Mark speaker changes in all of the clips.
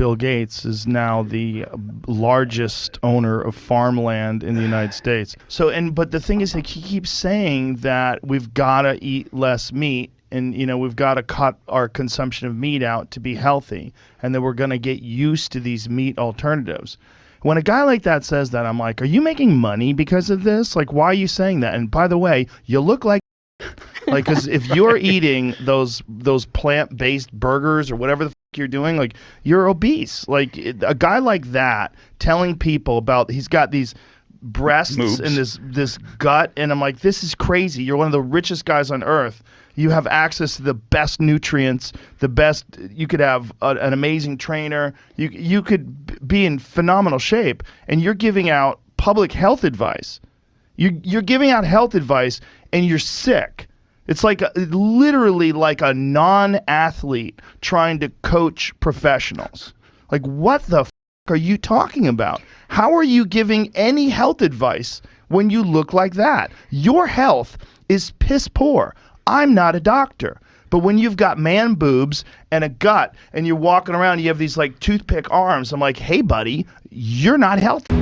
Speaker 1: Bill Gates is now the largest owner of farmland in the United States. But the thing is, like, he keeps saying that we've got to eat less meat, and we've got to cut our consumption of meat out to be healthy, and that we're going to get used to these meat alternatives. When a guy like that says that, I'm like, are you making money because of this? Like, why are you saying that? And by the way, you look like like, because if you're eating those plant-based burgers or whatever the you're doing, like, you're obese. Like, a guy like that telling people about he's got these breasts and this gut, and I'm like, this is crazy. You're one of the richest guys on earth. You have access to the best nutrients, the best. You could have an amazing trainer. You could be in phenomenal shape, and you're giving out public health advice. You're giving out health advice, and you're sick. It's like literally like a non-athlete trying to coach professionals. Like, what the are you talking about? How are you giving any health advice when you look like that? Your health is piss poor. I'm not a doctor. But when you've got man boobs and a gut and you're walking around, you have these like toothpick arms, I'm like, hey, buddy, you're not healthy.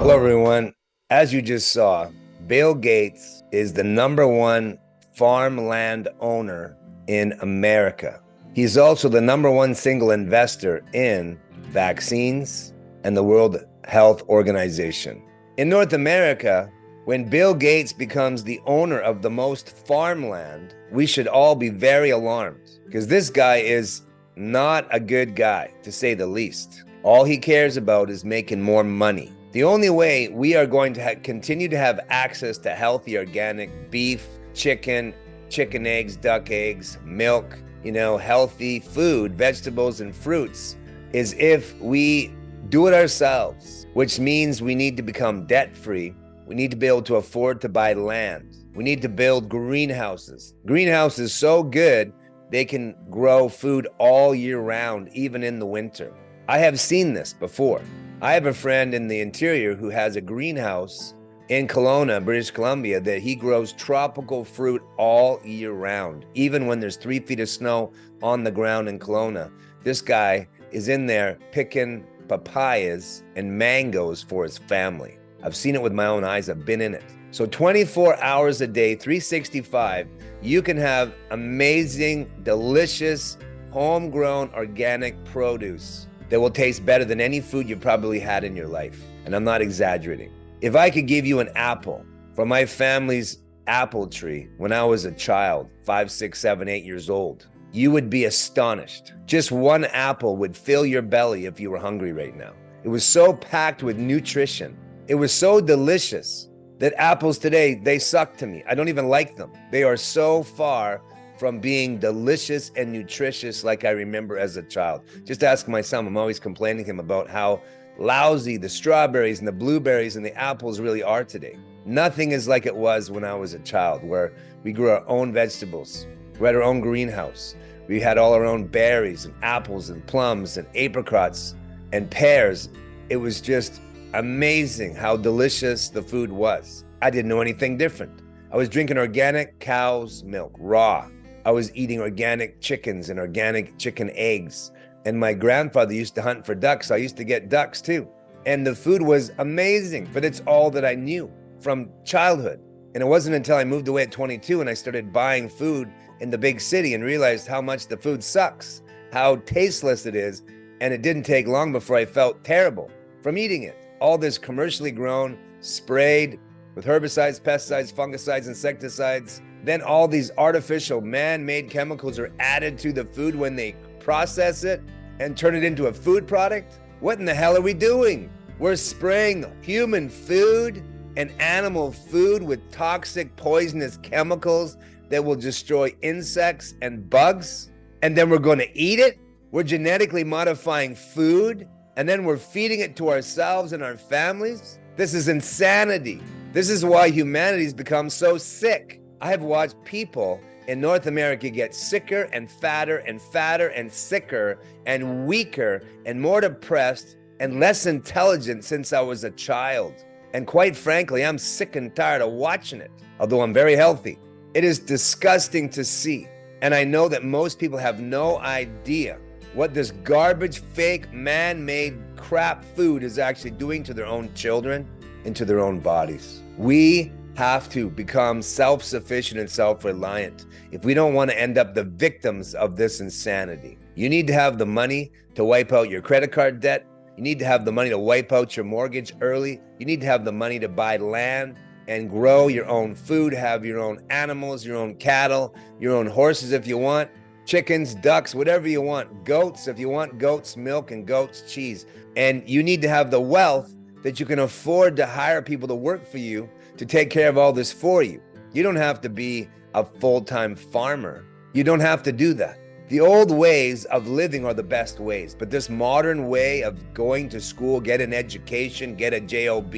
Speaker 2: Hello, everyone. As you just saw, Bill Gates is the #1 farmland owner in America. He's also the #1 single investor in vaccines and the World Health Organization. In North America, when Bill Gates becomes the owner of the most farmland, we should all be very alarmed, because this guy is not a good guy, to say the least. All he cares about is making more money. The only way we are going to continue to have access to healthy organic beef, chicken eggs, duck eggs, milk, healthy food, vegetables and fruits, is if we do it ourselves, which means we need to become debt-free. We need to be able to afford to buy land. We need to build greenhouses. Greenhouses so good, they can grow food all year round, even in the winter. I have seen this before. I have a friend in the interior who has a greenhouse in Kelowna, British Columbia, that he grows tropical fruit all year round. Even when there's 3 feet of snow on the ground in Kelowna, this guy is in there picking papayas and mangoes for his family. I've seen it with my own eyes. I've been in it. So 24 hours a day, 365, you can have amazing, delicious, homegrown, organic produce that will taste better than any food you've probably had in your life. And I'm not exaggerating. If I could give you an apple from my family's apple tree when I was a child, 5, 6, 7, 8 years old, you would be astonished. Just one apple would fill your belly if you were hungry right now. It was so packed with nutrition. It was so delicious that apples today, they suck to me. I don't even like them. They are so far from being delicious and nutritious like I remember as a child. Just ask my son. I'm always complaining to him about how lousy the strawberries and the blueberries and the apples really are today. Nothing is like it was when I was a child, where we grew our own vegetables. We had our own greenhouse. We had all our own berries and apples and plums and apricots and pears. It was just amazing how delicious the food was. I didn't know anything different. I was drinking organic cow's milk, raw. I was eating organic chickens and organic chicken eggs. And my grandfather used to hunt for ducks. So I used to get ducks too. And the food was amazing, but it's all that I knew from childhood. And it wasn't until I moved away at 22 and I started buying food in the big city and realized how much the food sucks, how tasteless it is. And it didn't take long before I felt terrible from eating it. All this commercially grown, sprayed with herbicides, pesticides, fungicides, insecticides. Then all these artificial man-made chemicals are added to the food when they process it and turn it into a food product. What in the hell are we doing? We're spraying human food and animal food with toxic, poisonous chemicals that will destroy insects and bugs. And then we're going to eat it. We're genetically modifying food, and then we're feeding it to ourselves and our families. This is insanity. This is why humanity's become so sick. I have watched people in North America get sicker and fatter and fatter and sicker and weaker and more depressed and less intelligent since I was a child. And quite frankly, I'm sick and tired of watching it, although I'm very healthy. It is disgusting to see And I know that most people have no idea what this garbage, fake, man-made crap food is actually doing to their own children and to their own bodies. We have to become self-sufficient and self-reliant if we don't want to end up the victims of this insanity. You need to have the money to wipe out your credit card debt. You need to have the money to wipe out your mortgage early. You need to have the money to buy land and grow your own food, have your own animals, your own cattle, your own horses if you want, chickens, ducks, whatever you want, goats if you want goats, milk and goats, cheese. And you need to have the wealth that you can afford to hire people to work for you to take care of all this for you. You don't have to be a full-time farmer. You don't have to do that. The old ways of living are the best ways, but this modern way of going to school, get an education, get a job,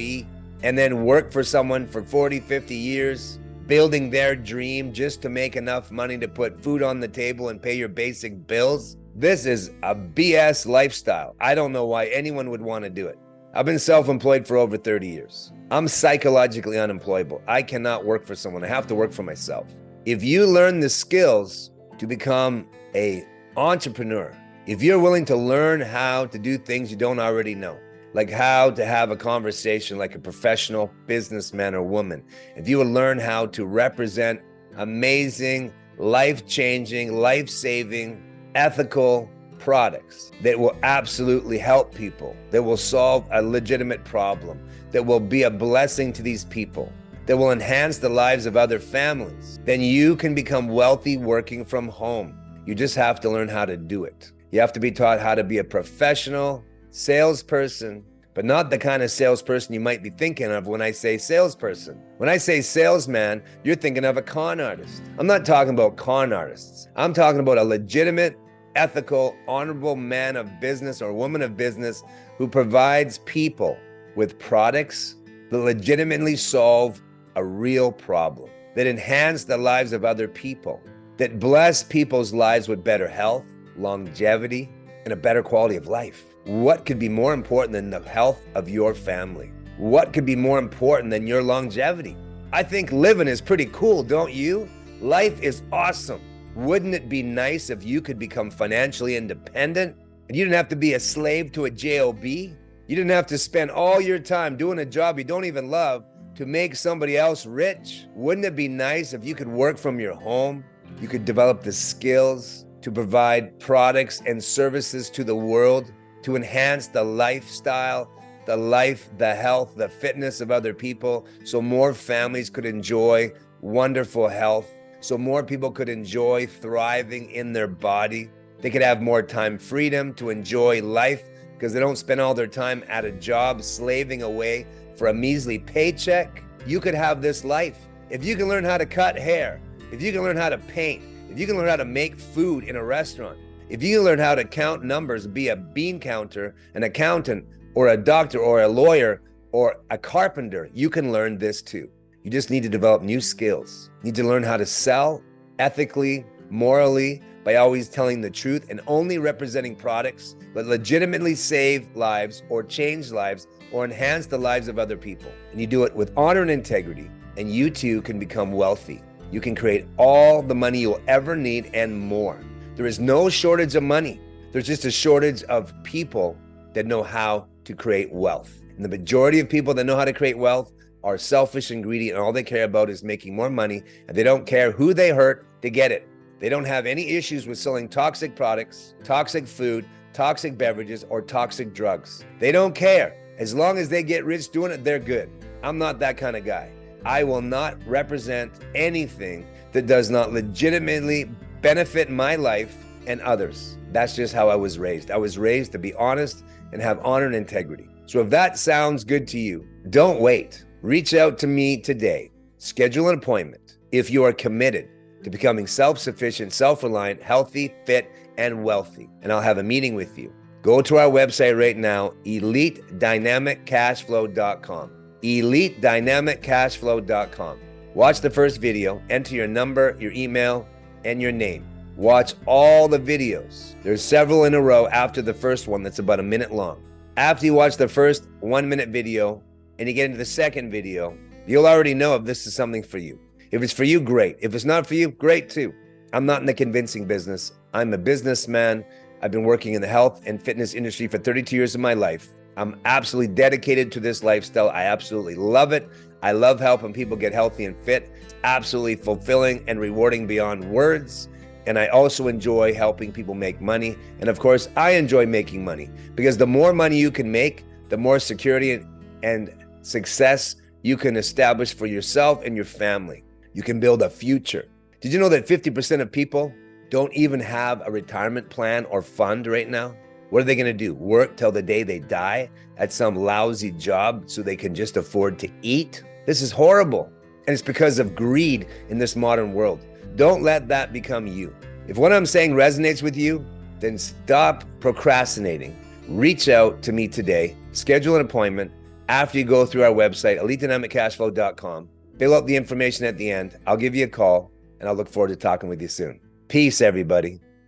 Speaker 2: and then work for someone for 40, 50 years, building their dream just to make enough money to put food on the table and pay your basic bills. This is a BS lifestyle. I don't know why anyone would want to do it. I've been self-employed for over 30 years. I'm psychologically unemployable. I cannot work for someone. I have to work for myself. If you learn the skills to become an entrepreneur, if you're willing to learn how to do things you don't already know, like how to have a conversation like a professional businessman or woman, if you would learn how to represent amazing, life-changing, life-saving, ethical products that will absolutely help people, that will solve a legitimate problem, that will be a blessing to these people, that will enhance the lives of other families, then you can become wealthy working from home. You just have to learn how to do it. You have to be taught how to be a professional salesperson, but not the kind of salesperson you might be thinking of when I say salesperson. When I say salesman, you're thinking of a con artist. I'm not talking about con artists. I'm talking about a legitimate, ethical, honorable man of business or woman of business who provides people with products that legitimately solve a real problem, that enhance the lives of other people, that bless people's lives with better health, longevity, and a better quality of life. What could be more important than the health of your family? What could be more important than your longevity? I think living is pretty cool, don't you? Life is awesome. Wouldn't it be nice if you could become financially independent and you didn't have to be a slave to a job? You didn't have to spend all your time doing a job you don't even love to make somebody else rich? Wouldn't it be nice if you could work from your home? You could develop the skills to provide products and services to the world to enhance the lifestyle, the life, the health, the fitness of other people, so more families could enjoy wonderful health, so more people could enjoy thriving in their body. They could have more time freedom to enjoy life because they don't spend all their time at a job slaving away for a measly paycheck. You could have this life. If you can learn how to cut hair, if you can learn how to paint, if you can learn how to make food in a restaurant, if you can learn how to count numbers, be a bean counter, an accountant, or a doctor, or a lawyer, or a carpenter, you can learn this too. You just need to develop new skills. You need to learn how to sell ethically, morally, by always telling the truth and only representing products that legitimately save lives or change lives or enhance the lives of other people. And you do it with honor and integrity, and you too can become wealthy. You can create all the money you'll ever need and more. There is no shortage of money. There's just a shortage of people that know how to create wealth. And the majority of people that know how to create wealth are selfish and greedy, and all they care about is making more money, and they don't care who they hurt to get it. They don't have any issues with selling toxic products, toxic food, toxic beverages, or toxic drugs. They don't care. As long as they get rich doing it, they're good. I'm not that kind of guy. I will not represent anything that does not legitimately benefit my life and others. That's just how I was raised. I was raised to be honest and have honor and integrity. So if that sounds good to you, don't wait. Reach out to me today. Schedule an appointment if you are committed to becoming self-sufficient, self-reliant, healthy, fit, and wealthy. And I'll have a meeting with you. Go to our website right now, EliteDynamicCashflow.com. EliteDynamicCashflow.com. Watch the first video, enter your number, your email, and your name. Watch all the videos. There's several in a row after the first one that's about a minute long. After you watch the first 1 minute video and you get into the second video, you'll already know if this is something for you. If it's for you, great. If it's not for you, great too. I'm not in the convincing business. I'm a businessman. I've been working in the health and fitness industry for 32 years of my life. I'm absolutely dedicated to this lifestyle. I absolutely love it. I love helping people get healthy and fit. It's absolutely fulfilling and rewarding beyond words. And I also enjoy helping people make money. And of course, I enjoy making money because the more money you can make, the more security and success you can establish for yourself and your family. You can build a future. Did you know that 50% of people don't even have a retirement plan or fund right now? What are they going to do? Work till the day they die at some lousy job so they can just afford to eat? This is horrible. And it's because of greed in this modern world. Don't let that become you. If what I'm saying resonates with you, then stop procrastinating. Reach out to me today. Schedule an appointment after you go through our website, elitedynamicashflow.com. Fill out the information at the end. I'll give you a call, and I'll look forward to talking with you soon. Peace, everybody.